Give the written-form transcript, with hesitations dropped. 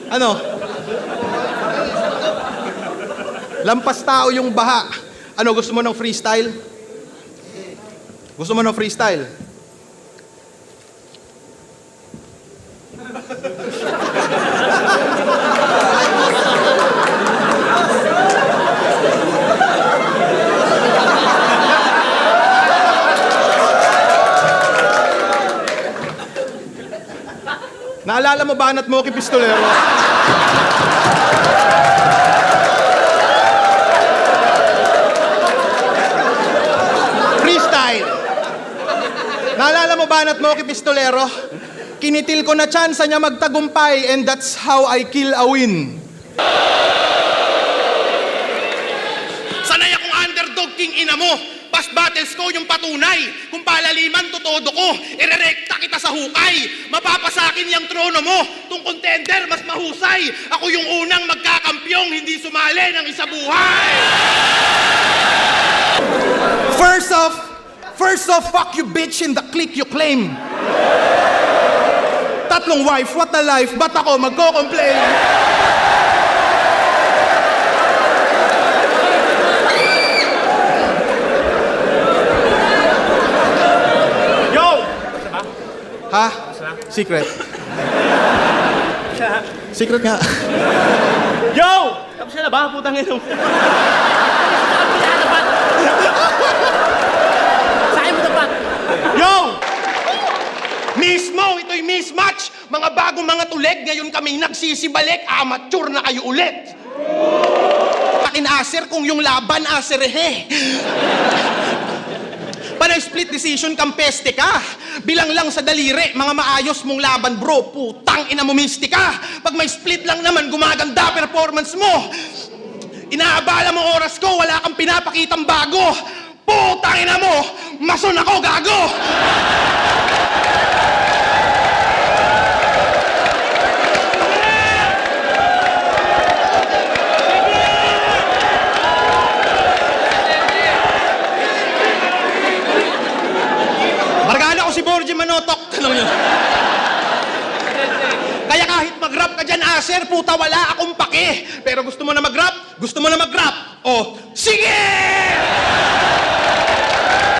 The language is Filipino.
Ano? Lampas tao yung baha. Ano, gusto mo ng freestyle? Gusto mo ng freestyle? Naalala mo ba Banat Moki Pistolero? Freestyle. Naalala mo ba Banat Moki Pistolero? Kinitil ko na tsansa niya magtagumpay and that's how I kill a win. Sanay akong underdog king ina mo. Past battles ko yung patunay. Kung palaliman, tutodo ko. Irerekta kita sa hukay. Mapapasakin yung trono mo. Tung contender, mas mahusay. Ako yung unang magkakampyong, hindi sumali ng isa buhay. First off, fuck you bitch in the clique you claim. Tatlong wife, what a life, ba't ako magko-complain? Ha? Secret. Secret nga. Yo! Tapos siya na ba? Putang ino. Saan mo dapat? Yo! Mismo, ito'y mismatch. Mga bagong mga tuleg, ngayon kami nagsisibalik. Amateur na kayo ulit. Akin aser kung yung laban aserehe. Panay split decision kampeste ka. Bilang lang sa daliri, mga maayos mong laban bro. Putang ina mo mistika. Pag may split lang naman, gumaganda performance mo. Inaabala mo oras ko, wala kang pinapakitang bago. Putang ina mo, mason ako gago. Si Borgie Manotok, tanong nyo. Kaya kahit mag-rap ka dyan, Aser, puta, wala akong pake. Pero gusto mo na mag-rap? Gusto mo na mag-rap? Oh, sige!